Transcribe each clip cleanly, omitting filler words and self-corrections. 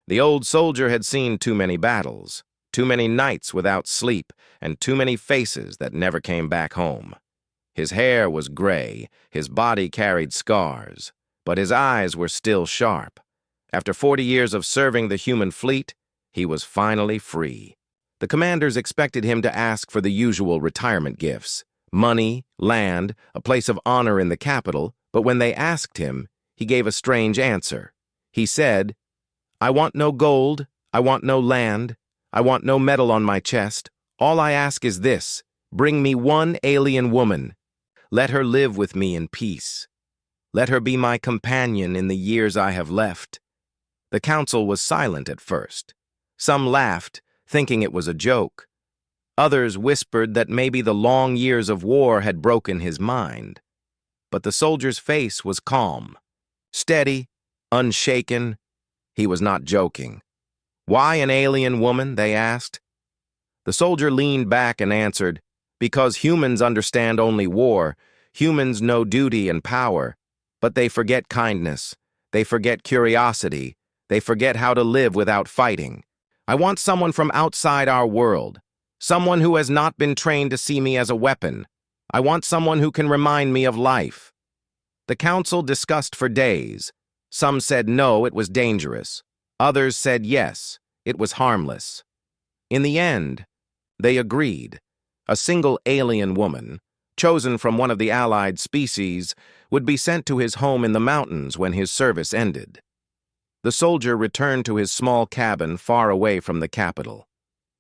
The old soldier had seen too many battles, too many nights without sleep, and too many faces that never came back home. His hair was gray, his body carried scars, but his eyes were still sharp. After 40 years of serving the human fleet, he was finally free. The commanders expected him to ask for the usual retirement gifts: money, land, a place of honor in the capital, but when they asked him, he gave a strange answer. He said, "I want no gold, I want no land, I want no medal on my chest. All I ask is this: bring me one alien woman. Let her live with me in peace. Let her be my companion in the years I have left." The council was silent at first. Some laughed, thinking it was a joke. Others whispered that maybe the long years of war had broken his mind. But the soldier's face was calm, steady, unshaken. He was not joking. "Why an alien woman?" they asked. The soldier leaned back and answered, "Because humans understand only war. Humans know duty and power, but they forget kindness. They forget curiosity. They forget how to live without fighting. I want someone from outside our world, someone who has not been trained to see me as a weapon. I want someone who can remind me of life." The council discussed for days. Some said no, it was dangerous. Others said yes, it was harmless. In the end, they agreed. A single alien woman, chosen from one of the allied species, would be sent to his home in the mountains when his service ended. The soldier returned to his small cabin far away from the capital.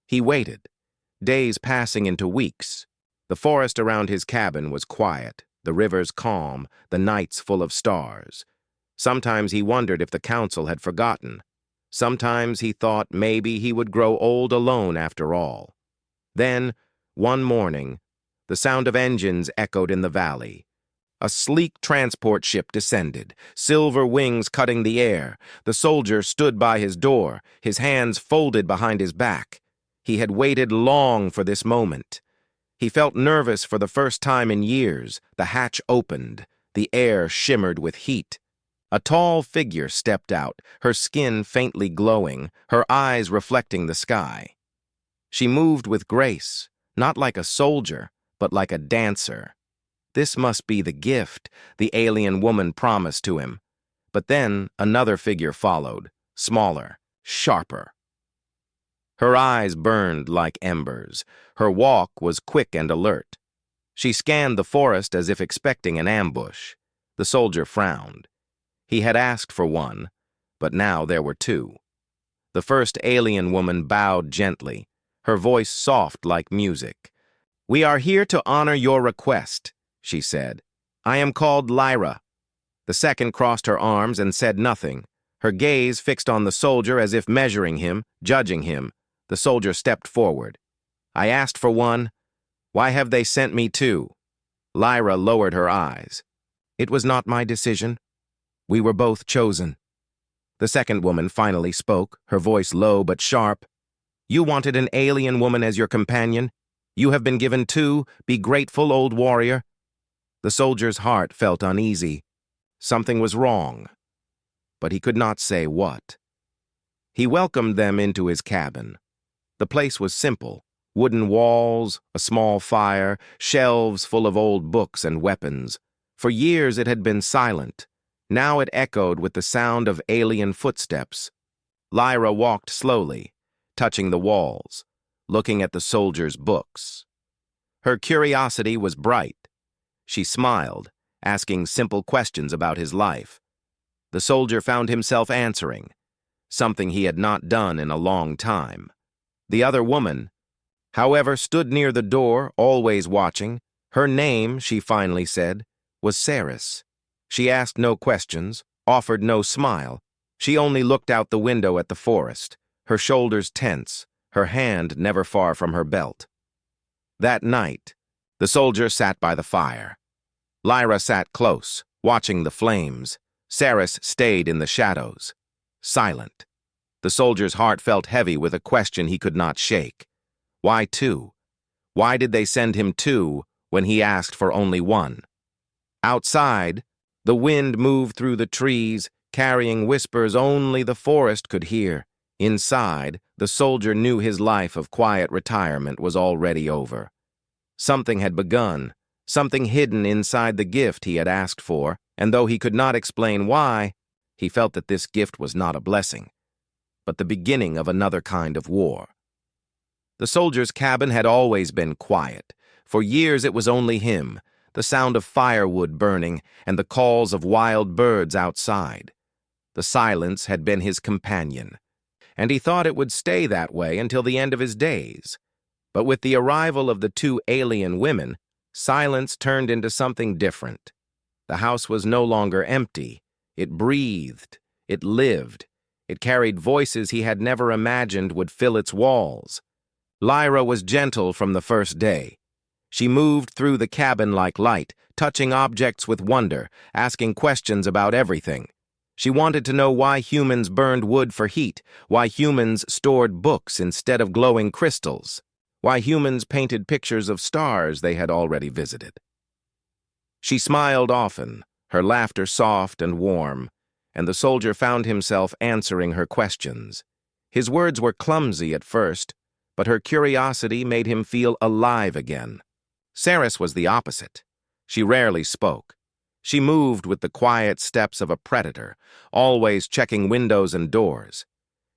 He waited, days passing into weeks. The forest around his cabin was quiet, the rivers calm, the nights full of stars. Sometimes he wondered if the council had forgotten. Sometimes he thought maybe he would grow old alone after all. Then, one morning, the sound of engines echoed in the valley. A sleek transport ship descended, silver wings cutting the air. The soldier stood by his door, his hands folded behind his back. He had waited long for this moment. He felt nervous for the first time in years. The hatch opened. The air shimmered with heat. A tall figure stepped out, her skin faintly glowing, her eyes reflecting the sky. She moved with grace, not like a soldier, but like a dancer. This must be the gift the alien woman promised to him. But then another figure followed, smaller, sharper. Her eyes burned like embers. Her walk was quick and alert. She scanned the forest as if expecting an ambush. The soldier frowned. He had asked for one, but now there were two. The first alien woman bowed gently, her voice soft like music. "We are here to honor your request," she said. "I am called Lyra." The second crossed her arms and said nothing, her gaze fixed on the soldier as if measuring him, judging him. The soldier stepped forward. "I asked for one. Why have they sent me two?" Lyra lowered her eyes. "It was not my decision. We were both chosen." The second woman finally spoke, her voice low but sharp. "You wanted an alien woman as your companion. You have been given two. Be grateful, old warrior." The soldier's heart felt uneasy. Something was wrong, but he could not say what. He welcomed them into his cabin. The place was simple: wooden walls, a small fire, shelves full of old books and weapons. For years it had been silent. Now it echoed with the sound of alien footsteps. Lyra walked slowly, touching the walls, looking at the soldier's books. Her curiosity was bright. She smiled, asking simple questions about his life. The soldier found himself answering, something he had not done in a long time. The other woman, however, stood near the door, always watching. Her name, she finally said, was Saris. She asked no questions, offered no smile. She only looked out the window at the forest, her shoulders tense, her hand never far from her belt. That night, the soldier sat by the fire. Lyra sat close, watching the flames. Saris stayed in the shadows, silent. The soldier's heart felt heavy with a question he could not shake. Why two? Why did they send him two when he asked for only one? Outside, the wind moved through the trees, carrying whispers only the forest could hear. Inside, the soldier knew his life of quiet retirement was already over. Something had begun, something hidden inside the gift he had asked for, and though he could not explain why, he felt that this gift was not a blessing, but the beginning of another kind of war. The soldier's cabin had always been quiet. For years it was only him, the sound of firewood burning, and the calls of wild birds outside. The silence had been his companion, and he thought it would stay that way until the end of his days. But with the arrival of the two alien women, silence turned into something different. The house was no longer empty. It breathed. It lived. It carried voices he had never imagined would fill its walls. Lyra was gentle from the first day. She moved through the cabin like light, touching objects with wonder, asking questions about everything. She wanted to know why humans burned wood for heat, why humans stored books instead of glowing crystals, why humans painted pictures of stars they had already visited. She smiled often, her laughter soft and warm, and the soldier found himself answering her questions. His words were clumsy at first, but her curiosity made him feel alive again. Saris was the opposite. She rarely spoke. She moved with the quiet steps of a predator, always checking windows and doors.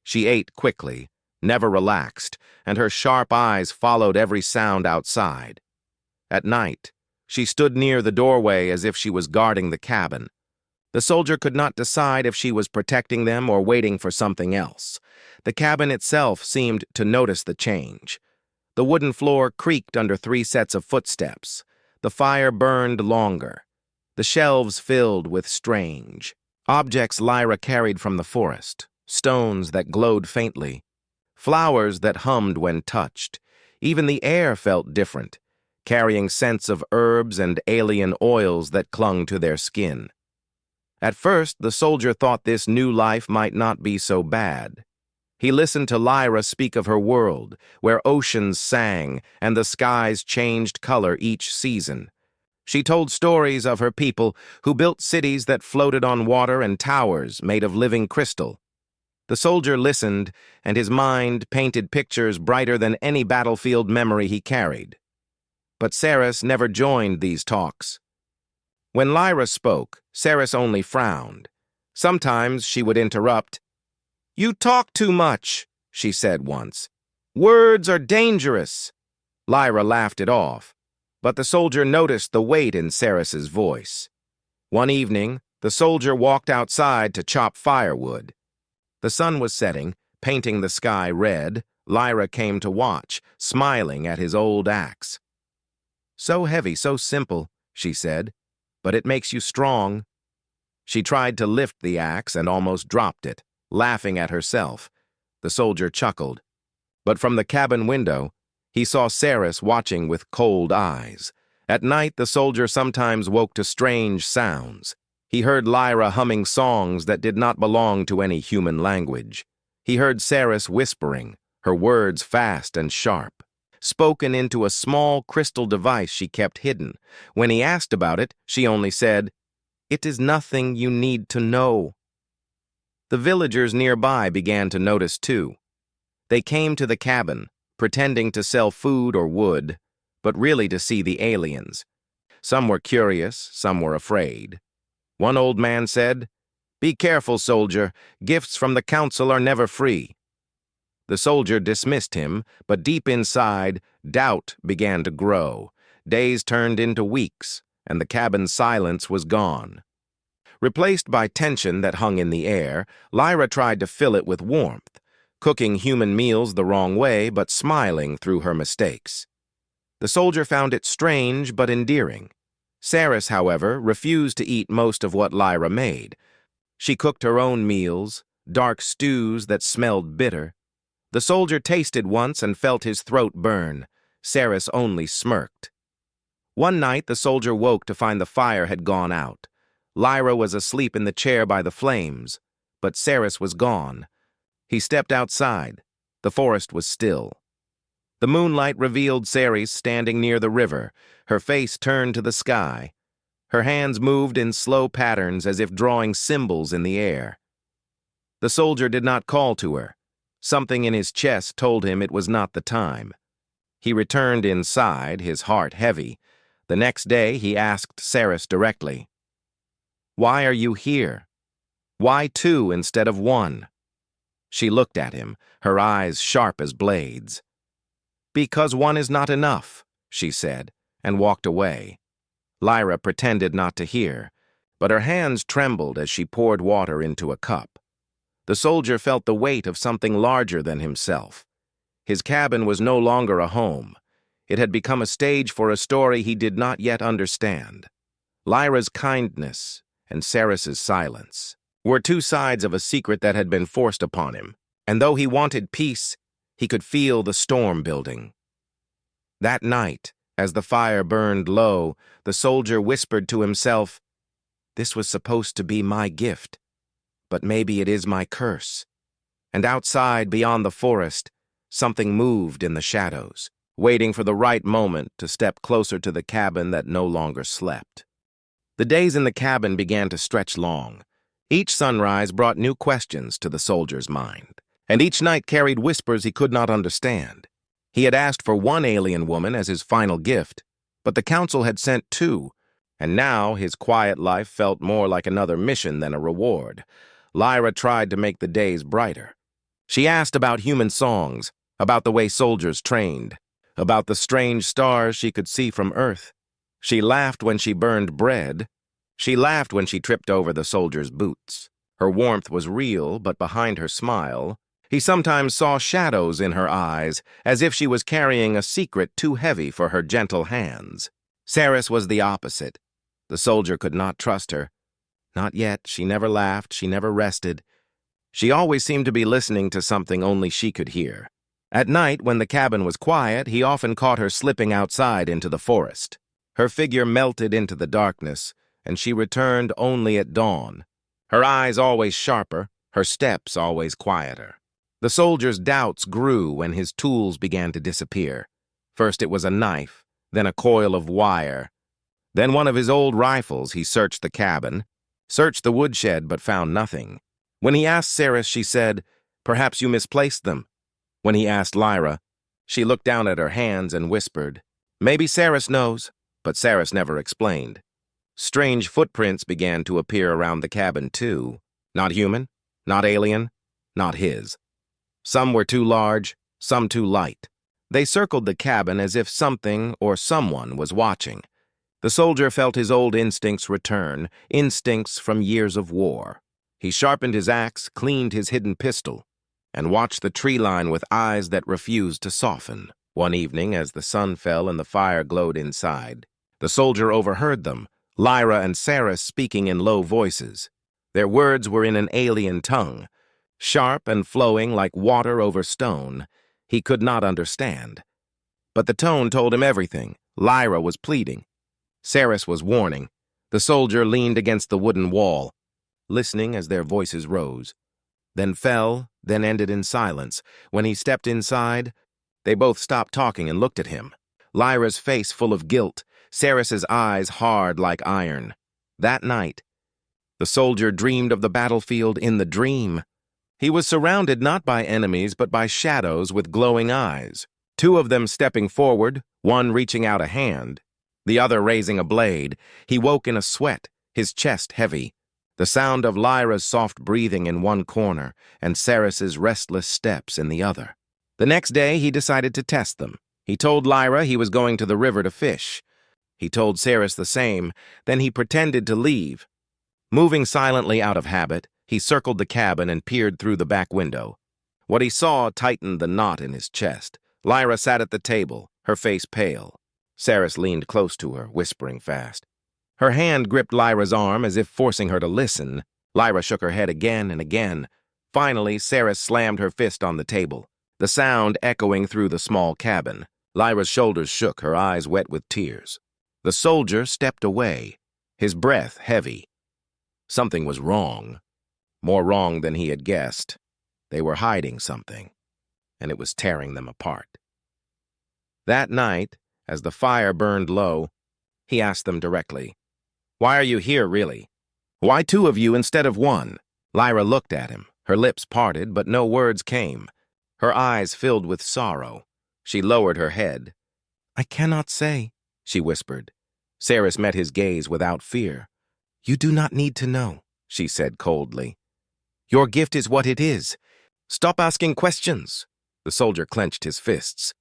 She ate quickly, never relaxed, and her sharp eyes followed every sound outside. At night, she stood near the doorway as if she was guarding the cabin. The soldier could not decide if she was protecting them or waiting for something else. The cabin itself seemed to notice the change. The wooden floor creaked under 3 sets of footsteps. The fire burned longer. The shelves filled with strange objects Lyra carried from the forest, stones that glowed faintly, flowers that hummed when touched. Even the air felt different, carrying scents of herbs and alien oils that clung to their skin. At first, the soldier thought this new life might not be so bad. He listened to Lyra speak of her world, where oceans sang and the skies changed color each season. She told stories of her people who built cities that floated on water and towers made of living crystal. The soldier listened, and his mind painted pictures brighter than any battlefield memory he carried. But Saris never joined these talks. When Lyra spoke, Saris only frowned. Sometimes she would interrupt. "You talk too much," she said once. "Words are dangerous." Lyra laughed it off, but the soldier noticed the weight in Saris's voice. One evening, the soldier walked outside to chop firewood. The sun was setting, painting the sky red. Lyra came to watch, smiling at his old axe. "So heavy, so simple," she said, "but it makes you strong." She tried to lift the axe and almost dropped it, laughing at herself. The soldier chuckled. But from the cabin window, he saw Saris watching with cold eyes. At night, the soldier sometimes woke to strange sounds. He heard Lyra humming songs that did not belong to any human language. He heard Saris whispering, her words fast and sharp, spoken into a small crystal device she kept hidden. When he asked about it, she only said, "It is nothing you need to know." The villagers nearby began to notice too. They came to the cabin, pretending to sell food or wood, but really to see the aliens. Some were curious, some were afraid. One old man said, "Be careful, soldier. Gifts from the council are never free." The soldier dismissed him, but deep inside, doubt began to grow. Days turned into weeks, and the cabin's silence was gone. Replaced by tension that hung in the air, Lyra tried to fill it with warmth, cooking human meals the wrong way but smiling through her mistakes. The soldier found it strange but endearing. Saris, however, refused to eat most of what Lyra made. She cooked her own meals, dark stews that smelled bitter. The soldier tasted once and felt his throat burn. Saris only smirked. One night the soldier woke to find the fire had gone out. Lyra was asleep in the chair by the flames, but Saris was gone. He stepped outside. The forest was still. The moonlight revealed Saris standing near the river, her face turned to the sky. Her hands moved in slow patterns as if drawing symbols in the air. The soldier did not call to her. Something in his chest told him it was not the time. He returned inside, his heart heavy. The next day, he asked Saris directly, "Why are you here? Why two instead of one?" She looked at him, her eyes sharp as blades. "Because one is not enough," she said, and walked away. Lyra pretended not to hear, but her hands trembled as she poured water into a cup. The soldier felt the weight of something larger than himself. His cabin was no longer a home. It had become a stage for a story he did not yet understand. Lyra's kindness and Saris's silence were two sides of a secret that had been forced upon him, and though he wanted peace, he could feel the storm building. That night, as the fire burned low, the soldier whispered to himself, "This was supposed to be my gift, but maybe it is my curse." And outside, beyond the forest, something moved in the shadows, waiting for the right moment to step closer to the cabin that no longer slept. The days in the cabin began to stretch long. Each sunrise brought new questions to the soldier's mind, and each night carried whispers he could not understand. He had asked for one alien woman as his final gift, but the council had sent two, and now his quiet life felt more like another mission than a reward. Lyra tried to make the days brighter. She asked about human songs, about the way soldiers trained, about the strange stars she could see from Earth. She laughed when she burned bread. She laughed when she tripped over the soldier's boots. Her warmth was real, but behind her smile, he sometimes saw shadows in her eyes, as if she was carrying a secret too heavy for her gentle hands. Saris was the opposite. The soldier could not trust her. Not yet. She never laughed. She never rested. She always seemed to be listening to something only she could hear. At night, when the cabin was quiet, he often caught her slipping outside into the forest. Her figure melted into the darkness, and she returned only at dawn. Her eyes always sharper, her steps always quieter. The soldier's doubts grew when his tools began to disappear. First it was a knife, then a coil of wire. Then one of his old rifles. He searched the cabin, searched the woodshed, but found nothing. When he asked Saris, she said, "Perhaps you misplaced them." When he asked Lyra, she looked down at her hands and whispered, "Maybe Saris knows," but Saris never explained. Strange footprints began to appear around the cabin, too. Not human, not alien, not his. Some were too large, some too light. They circled the cabin as if something or someone was watching. The soldier felt his old instincts return, instincts from years of war. He sharpened his axe, cleaned his hidden pistol, and watched the tree line with eyes that refused to soften. One evening, as the sun fell and the fire glowed inside, the soldier overheard them, Lyra and Saris speaking in low voices. Their words were in an alien tongue, sharp and flowing like water over stone. He could not understand. But the tone told him everything. Lyra was pleading. Saris was warning. The soldier leaned against the wooden wall, listening as their voices rose. Then fell, then ended in silence. When he stepped inside, they both stopped talking and looked at him. Lyra's face full of guilt, Saris's eyes hard like iron. That night, the soldier dreamed of the battlefield in the dream. He was surrounded not by enemies but by shadows with glowing eyes. Two of them stepping forward, one reaching out a hand, the other raising a blade. He woke in a sweat, his chest heavy. The sound of Lyra's soft breathing in one corner and Saris's restless steps in the other. The next day, he decided to test them. He told Lyra he was going to the river to fish. He told Saris the same, then he pretended to leave. Moving silently out of habit, he circled the cabin and peered through the back window. What he saw tightened the knot in his chest. Lyra sat at the table, her face pale. Saris leaned close to her, whispering fast. Her hand gripped Lyra's arm as if forcing her to listen. Lyra shook her head again and again. Finally, Saris slammed her fist on the table, the sound echoing through the small cabin. Lyra's shoulders shook, her eyes wet with tears. The soldier stepped away, his breath heavy. Something was wrong. More wrong than he had guessed. They were hiding something, and it was tearing them apart. That night, as the fire burned low, he asked them directly, "Why are you here, really? Why two of you instead of one?" Lyra looked at him, her lips parted, but no words came. Her eyes filled with sorrow. She lowered her head. "I cannot say," she whispered. Saris met his gaze without fear. "You do not need to know," she said coldly. "Your gift is what it is. Stop asking questions." The soldier clenched his fists.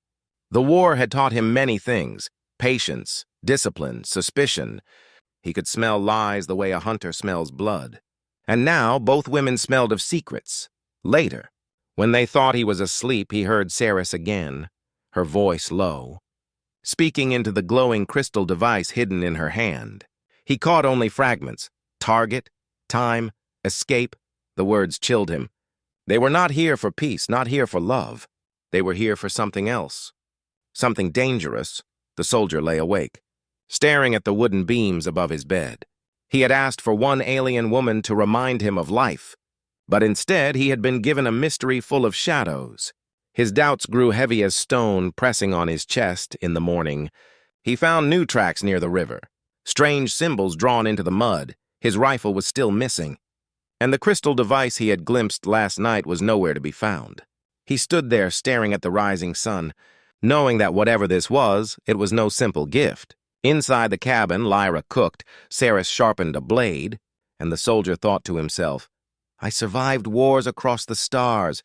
The war had taught him many things: patience, discipline, suspicion. He could smell lies the way a hunter smells blood. And now both women smelled of secrets. Later, when they thought he was asleep, he heard Saris again, her voice low, speaking into the glowing crystal device hidden in her hand. He caught only fragments: target, time, escape. The words chilled him. They were not here for peace, not here for love. They were here for something else. Something dangerous. The soldier lay awake, staring at the wooden beams above his bed. He had asked for one alien woman to remind him of life, but instead he had been given a mystery full of shadows. His doubts grew heavy as stone pressing on his chest in the morning. He found new tracks near the river, strange symbols drawn into the mud. His rifle was still missing, and the crystal device he had glimpsed last night was nowhere to be found. He stood there staring at the rising sun, knowing that whatever this was, it was no simple gift. Inside the cabin, Lyra cooked. Saris sharpened a blade, and the soldier thought to himself, "I survived wars across the stars,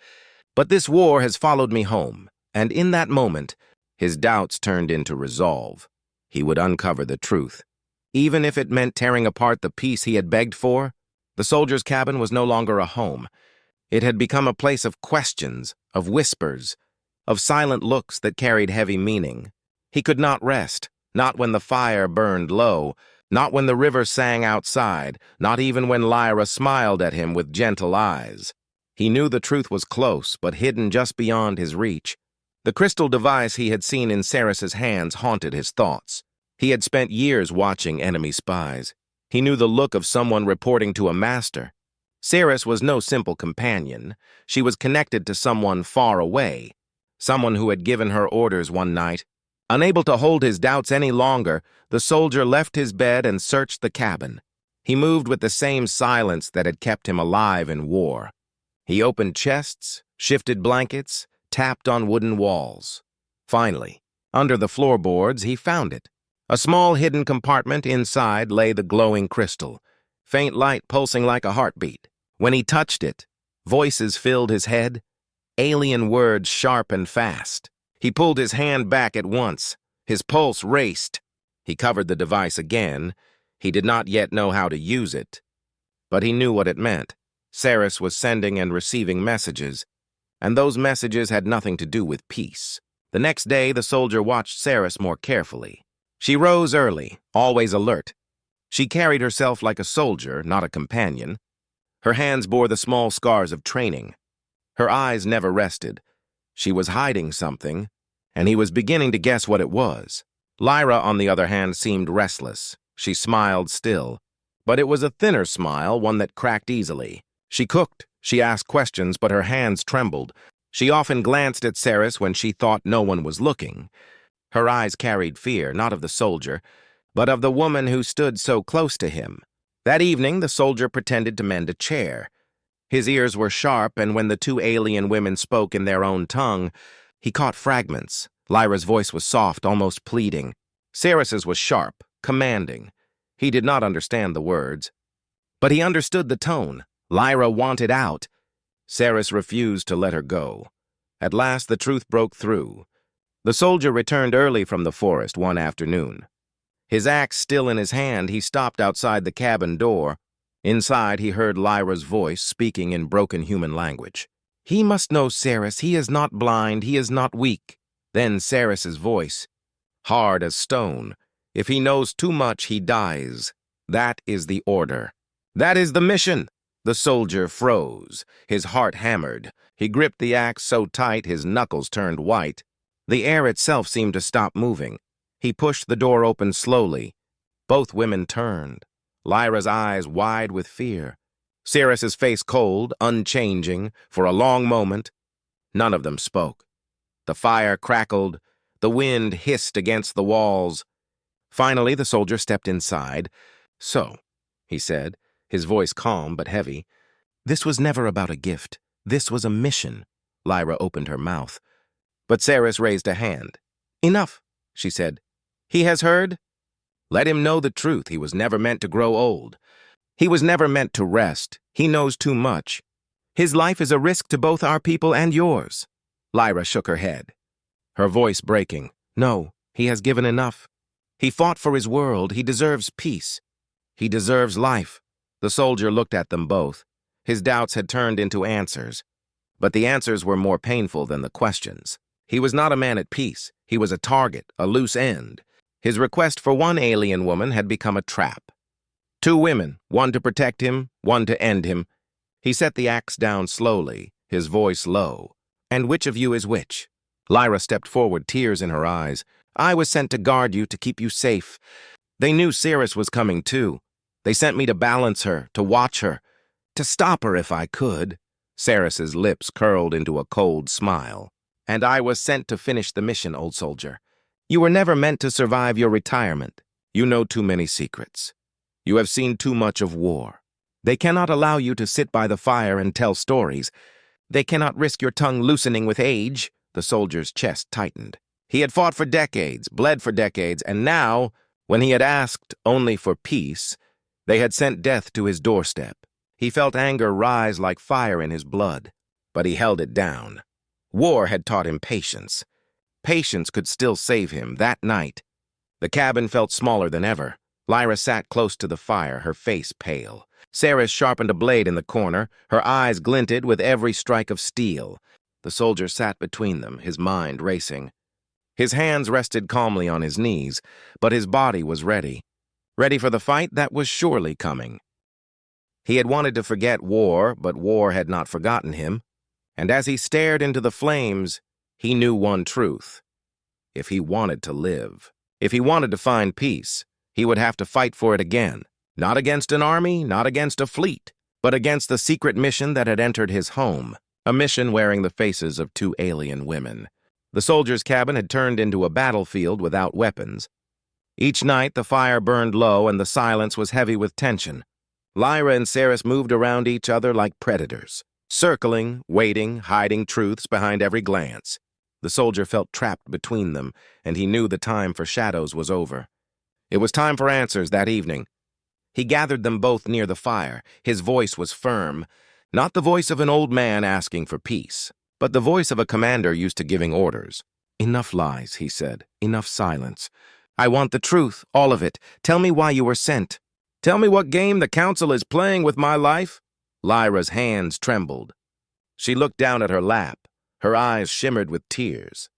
but this war has followed me home." And in that moment, his doubts turned into resolve. He would uncover the truth, even if it meant tearing apart the peace he had begged for. The soldier's cabin was no longer a home. It had become a place of questions, of whispers, of silent looks that carried heavy meaning. He could not rest, not when the fire burned low, not when the river sang outside, not even when Lyra smiled at him with gentle eyes. He knew the truth was close, but hidden just beyond his reach. The crystal device he had seen in Saris's hands haunted his thoughts. He had spent years watching enemy spies. He knew the look of someone reporting to a master. Saris was no simple companion. She was connected to someone far away, someone who had given her orders one night. Unable to hold his doubts any longer, the soldier left his bed and searched the cabin. He moved with the same silence that had kept him alive in war. He opened chests, shifted blankets, tapped on wooden walls. Finally, under the floorboards, he found it. A small hidden compartment inside lay the glowing crystal, faint light pulsing like a heartbeat. When he touched it, voices filled his head, alien words sharp and fast. He pulled his hand back at once. His pulse raced. He covered the device again. He did not yet know how to use it, but he knew what it meant. Saris was sending and receiving messages, and those messages had nothing to do with peace. The next day, the soldier watched Saris more carefully. She rose early, always alert. She carried herself like a soldier, not a companion. Her hands bore the small scars of training. Her eyes never rested. She was hiding something, and he was beginning to guess what it was. Lyra, on the other hand, seemed restless. She smiled still, but it was a thinner smile, one that cracked easily. She cooked, she asked questions, but her hands trembled. She often glanced at Saris when she thought no one was looking. Her eyes carried fear, not of the soldier, but of the woman who stood so close to him. That evening, the soldier pretended to mend a chair. His ears were sharp, and when the two alien women spoke in their own tongue, he caught fragments. Lyra's voice was soft, almost pleading. Saris's was sharp, commanding. He did not understand the words, but he understood the tone. Lyra wanted out. Saris refused to let her go. At last, the truth broke through. The soldier returned early from the forest one afternoon. His axe still in his hand, he stopped outside the cabin door. Inside, he heard Lyra's voice speaking in broken human language. "He must know, Saris. He is not blind. He is not weak." Then Saris's voice, hard as stone. "If he knows too much, he dies. That is the order. That is the mission." The soldier froze. His heart hammered. He gripped the axe so tight his knuckles turned white. The air itself seemed to stop moving. He pushed the door open slowly. Both women turned, Lyra's eyes wide with fear, Saris's face cold, unchanging. For a long moment, none of them spoke. The fire crackled. The wind hissed against the walls. Finally, the soldier stepped inside. "So," he said, his voice calm but heavy, "this was never about a gift. This was a mission. Lyra opened her mouth. But Ceres raised a hand. Enough, she said. He has heard? Let him know the truth. He was never meant to grow old. He was never meant to rest. He knows too much. His life is a risk to both our people and yours. Lyra shook her head, her voice breaking. No, he has given enough. He fought for his world. He deserves peace. He deserves life. The soldier looked at them both. His doubts had turned into answers. But the answers were more painful than the questions. He was not a man at peace. He was a target, a loose end. His request for one alien woman had become a trap. 2 women, one to protect him, one to end him. He set the axe down slowly, his voice low. And which of you is which? Lyra stepped forward, tears in her eyes. I was sent to guard you, to keep you safe. They knew Ceres was coming too. They sent me to balance her, to watch her, to stop her if I could. Ceres's lips curled into a cold smile. And I was sent to finish the mission, old soldier. You were never meant to survive your retirement. You know too many secrets. You have seen too much of war. They cannot allow you to sit by the fire and tell stories. They cannot risk your tongue loosening with age. The soldier's chest tightened. He had fought for decades, bled for decades, and now, when he had asked only for peace, they had sent death to his doorstep. He felt anger rise like fire in his blood, but he held it down. War had taught him patience. Patience could still save him that night. The cabin felt smaller than ever. Lyra sat close to the fire, her face pale. Ceres sharpened a blade in the corner. Her eyes glinted with every strike of steel. The soldier sat between them, his mind racing. His hands rested calmly on his knees, but his body was ready. Ready for the fight that was surely coming. He had wanted to forget war, but war had not forgotten him. And as he stared into the flames, he knew one truth. If he wanted to live, if he wanted to find peace, he would have to fight for it again. Not against an army, not against a fleet, but against the secret mission that had entered his home. A mission wearing the faces of 2 alien women. The soldier's cabin had turned into a battlefield without weapons. Each night the fire burned low and the silence was heavy with tension. Lyra and Ceres moved around each other like predators, circling, waiting, hiding truths behind every glance. The soldier felt trapped between them, and he knew the time for shadows was over. It was time for answers that evening. He gathered them both near the fire. His voice was firm, not the voice of an old man asking for peace, but the voice of a commander used to giving orders. Enough lies, he said. Enough silence. I want the truth, all of it. Tell me why you were sent. Tell me what game the council is playing with my life. Lyra's hands trembled. She looked down at her lap. Her eyes shimmered with tears.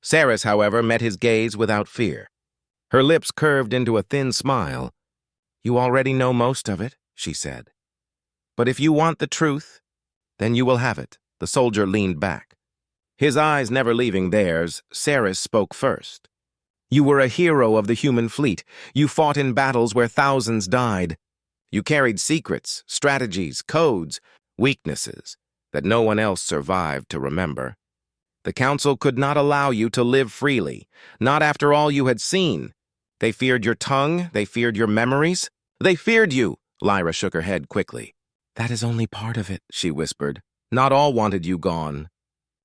Ceres, however, met his gaze without fear. Her lips curved into a thin smile. You already know most of it, she said. But if you want the truth, then you will have it. The soldier leaned back. His eyes never leaving theirs, Ceres spoke first. You were a hero of the human fleet. You fought in battles where thousands died. You carried secrets, strategies, codes, weaknesses that no one else survived to remember. The council could not allow you to live freely, not after all you had seen. They feared your tongue, they feared your memories. They feared you. Lyra shook her head quickly. That is only part of it, she whispered. Not all wanted you gone.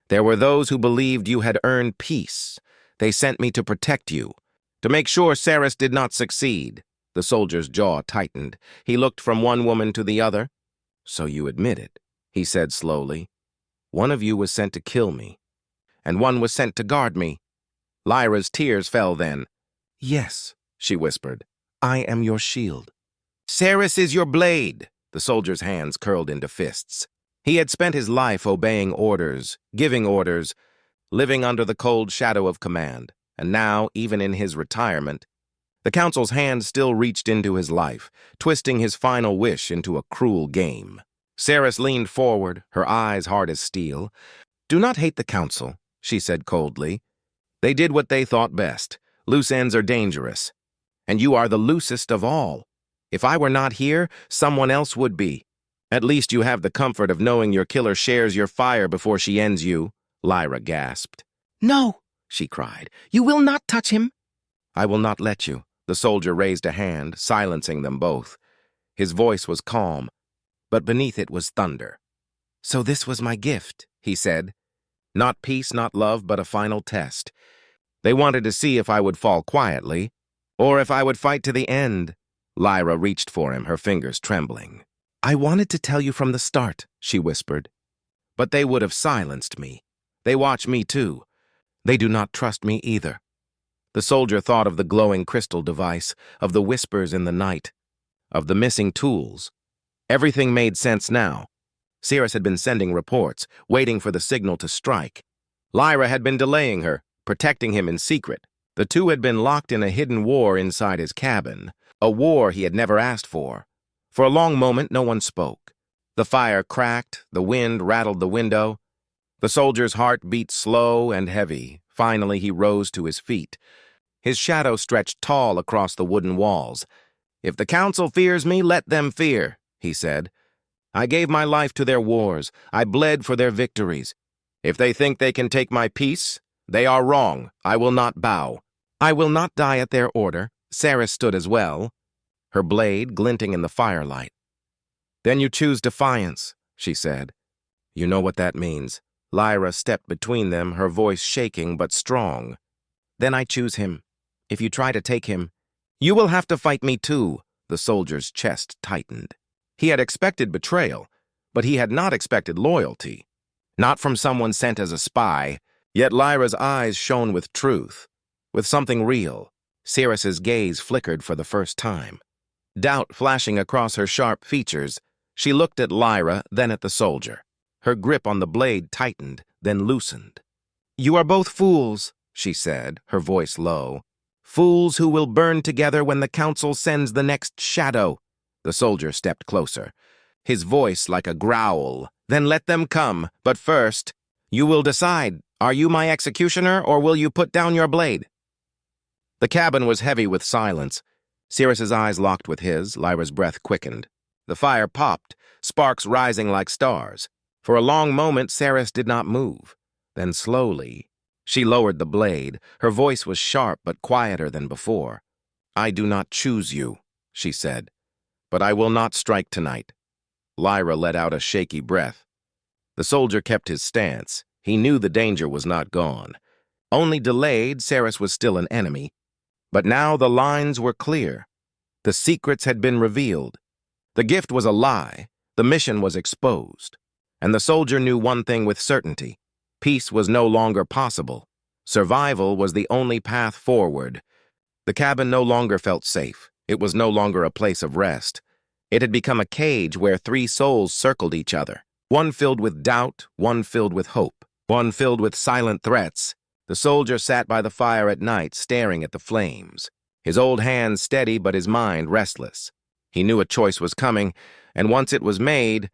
There were those who believed you had earned peace. They sent me to protect you, to make sure Ceres did not succeed. The soldier's jaw tightened. He looked from one woman to the other. So you admit it, he said slowly. One of you was sent to kill me, and one was sent to guard me. Lyra's tears fell then. Yes, she whispered. I am your shield. Ceres is your blade. The soldier's hands curled into fists. He had spent his life obeying orders, giving orders, living under the cold shadow of command, and now, even in his retirement, the council's hand still reached into his life, twisting his final wish into a cruel game. Ceres leaned forward, her eyes hard as steel. Do not hate the council, she said coldly. They did what they thought best. Loose ends are dangerous, and you are the loosest of all. If I were not here, someone else would be. At least you have the comfort of knowing your killer shares your fire before she ends you. Lyra gasped. No, she cried. You will not touch him. I will not let you. The soldier raised a hand, silencing them both. His voice was calm, but beneath it was thunder. So this was my gift, he said. Not peace, not love, but a final test. They wanted to see if I would fall quietly, or if I would fight to the end. Lyra reached for him, her fingers trembling. "I wanted to tell you from the start," she whispered. "But they would have silenced me. They watch me too. They do not trust me either." The soldier thought of the glowing crystal device, of the whispers in the night, of the missing tools. Everything made sense now. Cirrus had been sending reports, waiting for the signal to strike. Lyra had been delaying her, protecting him in secret. The two had been locked in a hidden war inside his cabin, a war he had never asked for. For a long moment, no one spoke. The fire cracked, the wind rattled the window. The soldier's heart beat slow and heavy. Finally, he rose to his feet. His shadow stretched tall across the wooden walls. "If the council fears me, let them fear," he said. "I gave my life to their wars. I bled for their victories. If they think they can take my peace, they are wrong. I will not bow. I will not die at their order." Sarah stood as well, her blade glinting in the firelight. "Then you choose defiance," she said. "You know what that means." Lyra stepped between them, her voice shaking but strong. "Then I choose him. If you try to take him, you will have to fight me too." The soldier's chest tightened. He had expected betrayal, but he had not expected loyalty. Not from someone sent as a spy, yet Lyra's eyes shone with truth, with something real. Cirrus's gaze flickered for the first time. Doubt flashing across her sharp features, she looked at Lyra, then at the soldier. Her grip on the blade tightened, then loosened. "You are both fools," she said, her voice low. "Fools who will burn together when the council sends the next shadow." The soldier stepped closer, his voice like a growl. "Then let them come, but first, you will decide. Are you my executioner, or will you put down your blade?" The cabin was heavy with silence. Cirrus's eyes locked with his, Lyra's breath quickened. The fire popped, sparks rising like stars. For a long moment, Cirrus did not move. Then slowly, she lowered the blade. Her voice was sharp but quieter than before. "I do not choose you," she said, "but I will not strike tonight." Lyra let out a shaky breath. The soldier kept his stance. He knew the danger was not gone. Only delayed, Cirrus was still an enemy. But now the lines were clear. The secrets had been revealed. The gift was a lie. The mission was exposed. And the soldier knew one thing with certainty. Peace was no longer possible. Survival was the only path forward. The cabin no longer felt safe. It was no longer a place of rest. It had become a cage where three souls circled each other. One filled with doubt, one filled with hope, one filled with silent threats. The soldier sat by the fire at night, staring at the flames, his old hands steady but his mind restless. He knew a choice was coming, and once it was made,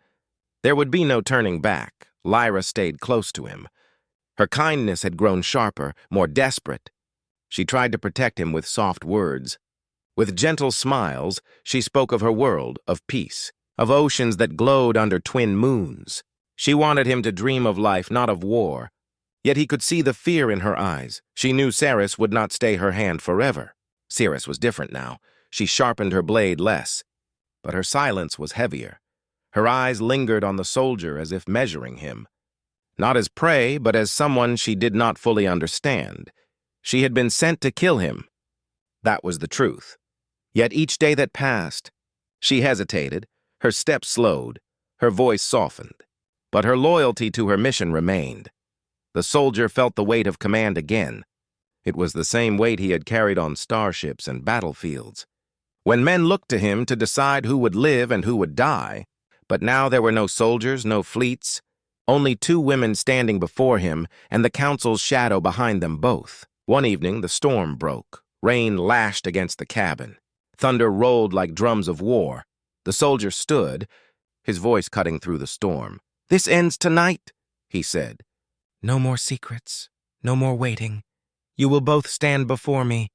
there would be no turning back. Lyra stayed close to him. Her kindness had grown sharper, more desperate. She tried to protect him with soft words. With gentle smiles, she spoke of her world, of peace, of oceans that glowed under twin moons. She wanted him to dream of life, not of war. Yet he could see the fear in her eyes. She knew Cirrus would not stay her hand forever. Cirrus was different now. She sharpened her blade less. But her silence was heavier. Her eyes lingered on the soldier as if measuring him. Not as prey, but as someone she did not fully understand. She had been sent to kill him. That was the truth. Yet each day that passed, she hesitated, her steps slowed, her voice softened. But her loyalty to her mission remained. The soldier felt the weight of command again. It was the same weight he had carried on starships and battlefields. When men looked to him to decide who would live and who would die, but now there were no soldiers, no fleets, only two women standing before him and the council's shadow behind them both. One evening, the storm broke. Rain lashed against the cabin. Thunder rolled like drums of war. The soldier stood, his voice cutting through the storm. "This ends tonight," he said. "No more secrets, no more waiting. You will both stand before me,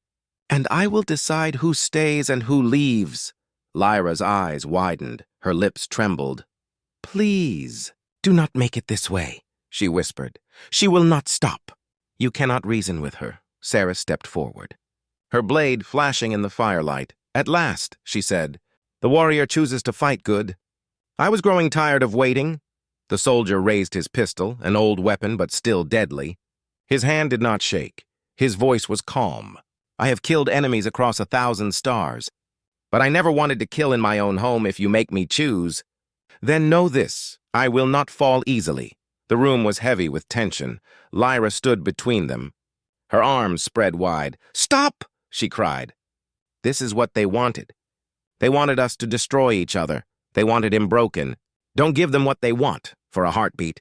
and I will decide who stays and who leaves." Lyra's eyes widened, her lips trembled. "Please, do not make it this way," she whispered. "She will not stop." "You cannot reason with her." Sarah stepped forward, her blade flashing in the firelight. "At last," she said, "the warrior chooses to fight good. I was growing tired of waiting. The soldier raised his pistol, an old weapon but still deadly. His hand did not shake. His voice was calm. I have killed enemies across 1,000 stars, but I never wanted to kill in my own home if you make me choose. Then know this, I will not fall easily. The room was heavy with tension. Lyra stood between them. Her arms spread wide. Stop, she cried. This is what they wanted. They wanted us to destroy each other. They wanted him broken. Don't give them what they want, for a heartbeat.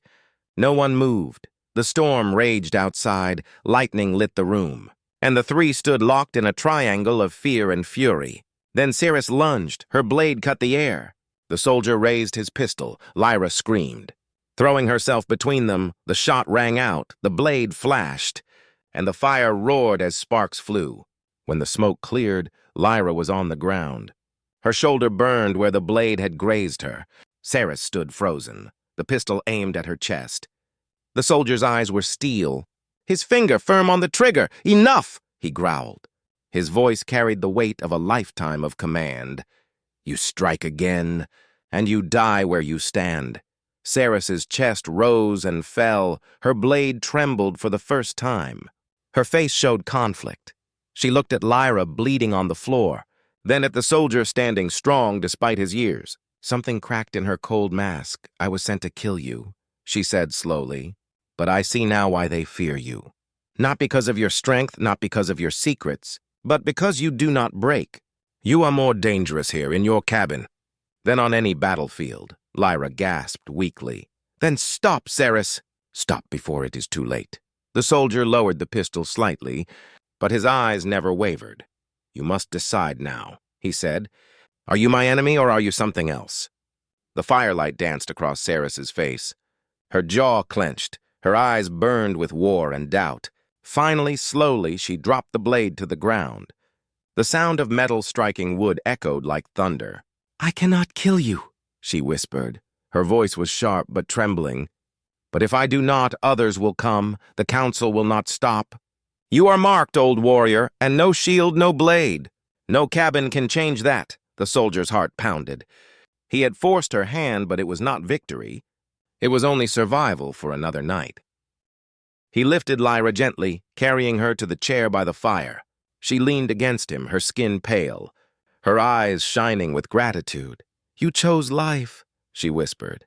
No one moved. The storm raged outside. Lightning lit the room. And the three stood locked in a triangle of fear and fury. Then Ceres lunged. Her blade cut the air. The soldier raised his pistol. Lyra screamed. Throwing herself between them, the shot rang out, the blade flashed, and the fire roared as sparks flew. When the smoke cleared, Lyra was on the ground. Her shoulder burned where the blade had grazed her. Ceres stood frozen, the pistol aimed at her chest. The soldier's eyes were steel, his finger firm on the trigger. Enough, he growled. His voice carried the weight of a lifetime of command. You strike again, and you die where you stand. Ceres's chest rose and fell. Her blade trembled for the first time. Her face showed conflict. She looked at Lyra bleeding on the floor, then at the soldier standing strong despite his years. Something cracked in her cold mask. I was sent to kill you, she said slowly. But I see now why they fear you. Not because of your strength, not because of your secrets, but because you do not break. You are more dangerous here in your cabin than on any battlefield. Lyra gasped weakly. Then stop, Ceres. Stop before it is too late. The soldier lowered the pistol slightly, but his eyes never wavered. You must decide now, he said. Are you my enemy or are you something else? The firelight danced across Ceres's face. Her jaw clenched. Her eyes burned with war and doubt. Finally, slowly, she dropped the blade to the ground. The sound of metal striking wood echoed like thunder. I cannot kill you, she whispered. Her voice was sharp but trembling. But if I do not, others will come. The council will not stop. You are marked, old warrior, and no shield, no blade. No cabin can change that, the soldier's heart pounded. He had forced her hand, but it was not victory. It was only survival for another night. He lifted Lyra gently, carrying her to the chair by the fire. She leaned against him, her skin pale, her eyes shining with gratitude. You chose life, she whispered.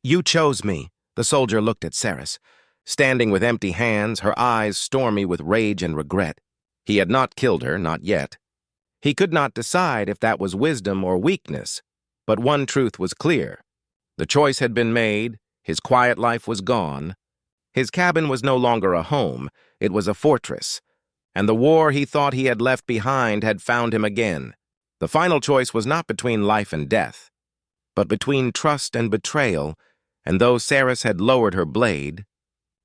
You chose me. The soldier looked at Ceres, standing with empty hands, her eyes stormy with rage and regret. He had not killed her, not yet. He could not decide if that was wisdom or weakness, but one truth was clear. The choice had been made, his quiet life was gone. His cabin was no longer a home, it was a fortress, and the war he thought he had left behind had found him again. The final choice was not between life and death, but between trust and betrayal, and though Ceres had lowered her blade,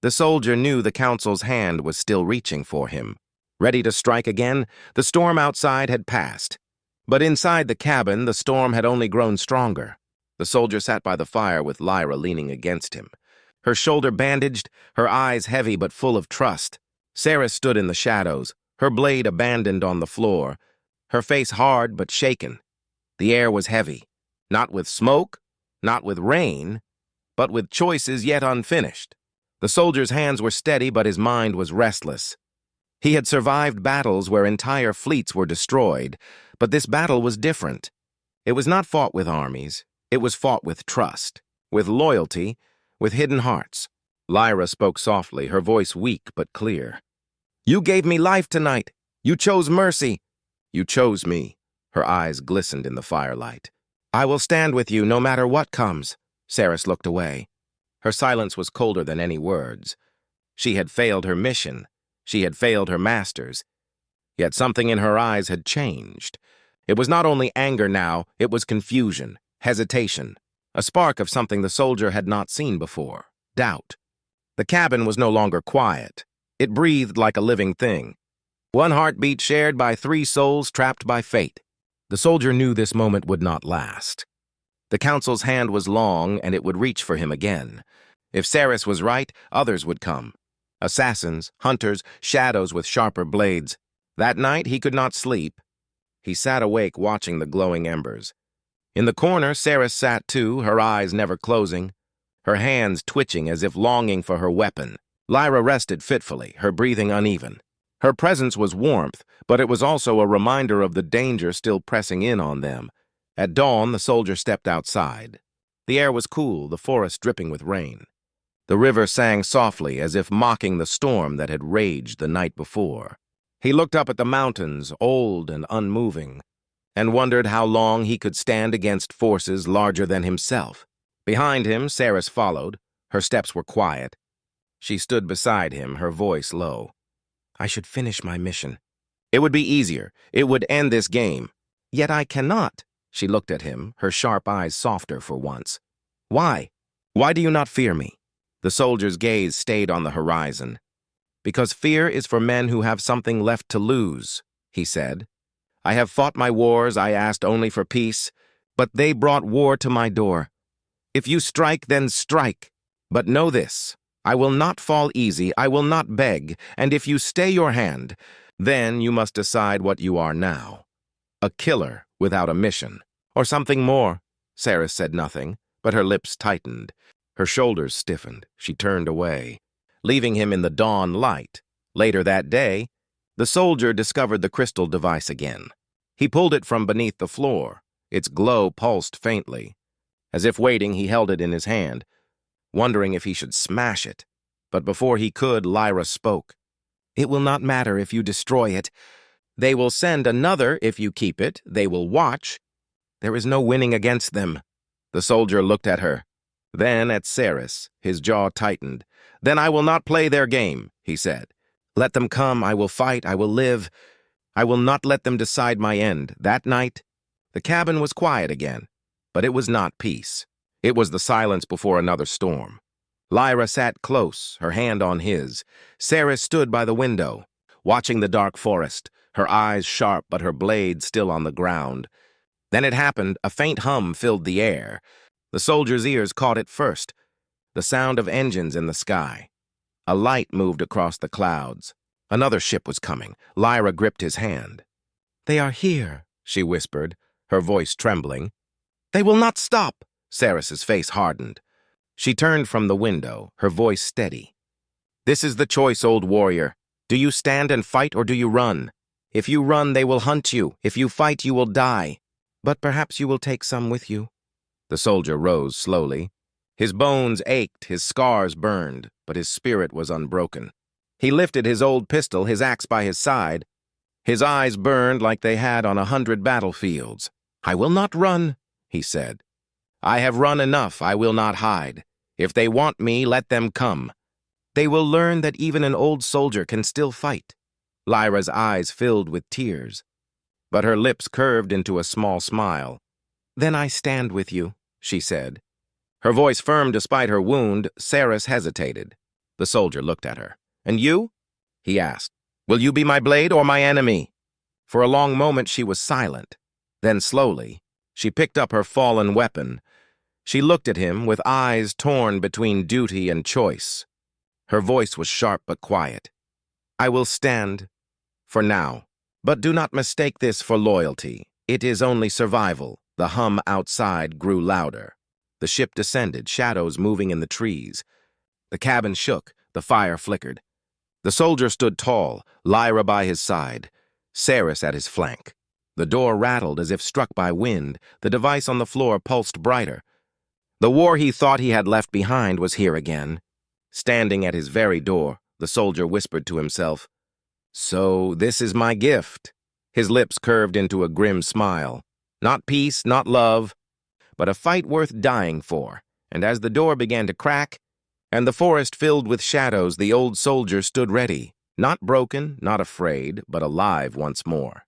the soldier knew the council's hand was still reaching for him. Ready to strike again, the storm outside had passed. But inside the cabin, the storm had only grown stronger. The soldier sat by the fire with Lyra leaning against him, her shoulder bandaged, her eyes heavy but full of trust. Ceres stood in the shadows, her blade abandoned on the floor, her face hard but shaken. The air was heavy, not with smoke, not with rain, but with choices yet unfinished. The soldier's hands were steady, but his mind was restless. He had survived battles where entire fleets were destroyed, but this battle was different. It was not fought with armies. It was fought with trust, with loyalty, with hidden hearts. Lyra spoke softly, her voice weak but clear. You gave me life tonight. You chose mercy. You chose me. Her eyes glistened in the firelight. I will stand with you no matter what comes. Ceres looked away. Her silence was colder than any words. She had failed her mission. She had failed her masters. Yet something in her eyes had changed. It was not only anger now, it was confusion, hesitation, a spark of something the soldier had not seen before, doubt. The cabin was no longer quiet. It breathed like a living thing. One heartbeat shared by three souls trapped by fate. The soldier knew this moment would not last. The council's hand was long, and it would reach for him again. If Ceres was right, others would come. Assassins, hunters, shadows with sharper blades. That night he could not sleep. He sat awake watching the glowing embers. In the corner, Ceres sat too, her eyes never closing. her hands twitching as if longing for her weapon. Lyra rested fitfully, her breathing uneven. Her presence was warmth, but it was also a reminder of the danger still pressing in on them. At dawn, the soldier stepped outside. The air was cool, the forest dripping with rain. The river sang softly, as if mocking the storm that had raged the night before. He looked up at the mountains, old and unmoving, and wondered how long he could stand against forces larger than himself. Behind him, Ceres followed. Her steps were quiet. She stood beside him, her voice low. I should finish my mission. It would be easier. It would end this game. Yet I cannot. She looked at him, her sharp eyes softer for once. Why? Why do you not fear me? The soldier's gaze stayed on the horizon. Because fear is for men who have something left to lose, he said. I have fought my wars, I asked only for peace, but they brought war to my door. If you strike, then strike. But know this, I will not fall easy, I will not beg, and if you stay your hand, then you must decide what you are now. A killer without a mission. Or something more. Ceres said nothing, but her lips tightened. Her shoulders stiffened. She turned away, leaving him in the dawn light. Later that day, the soldier discovered the crystal device again. He pulled it from beneath the floor. Its glow pulsed faintly. As if waiting, he held it in his hand, wondering if he should smash it. But before he could, Lyra spoke. It will not matter if you destroy it. They will send another if you keep it. They will watch. There is no winning against them. The soldier looked at her. Then at Ceres, his jaw tightened. Then I will not play their game, he said. Let them come, I will fight, I will live. I will not let them decide my end. That night, the cabin was quiet again, but it was not peace. It was the silence before another storm. Lyra sat close, her hand on his. Ceres stood by the window, watching the dark forest, her eyes sharp but her blade still on the ground. Then it happened, a faint hum filled the air. The soldier's ears caught it first, the sound of engines in the sky. A light moved across the clouds. Another ship was coming. Lyra gripped his hand. They are here, she whispered, her voice trembling. They will not stop. Ceres's face hardened. She turned from the window, her voice steady. This is the choice, old warrior. Do you stand and fight or do you run? If you run, they will hunt you. If you fight, you will die. But perhaps you will take some with you. The soldier rose slowly. His bones ached, his scars burned, but his spirit was unbroken. He lifted his old pistol, his axe by his side. His eyes burned like they had on 100 battlefields. I will not run, he said. I have run enough, I will not hide. If they want me, let them come. They will learn that even an old soldier can still fight. Lyra's eyes filled with tears, but her lips curved into a small smile. Then I stand with you, she said. Her voice firm despite her wound, Ceres hesitated. The soldier looked at her. And you? He asked. Will you be my blade or my enemy? For a long moment she was silent. Then slowly, she picked up her fallen weapon. She looked at him with eyes torn between duty and choice. Her voice was sharp but quiet. I will stand, for now. But do not mistake this for loyalty. It is only survival. The hum outside grew louder. The ship descended, shadows moving in the trees. The cabin shook, the fire flickered. The soldier stood tall, Lyra by his side, Ceres at his flank. The door rattled as if struck by wind. The device on the floor pulsed brighter. The war he thought he had left behind was here again. Standing at his very door, the soldier whispered to himself, So this is my gift. His lips curved into a grim smile. Not peace, not love, but a fight worth dying for. And as the door began to crack, and the forest filled with shadows, the old soldier stood ready, not broken, not afraid, but alive once more.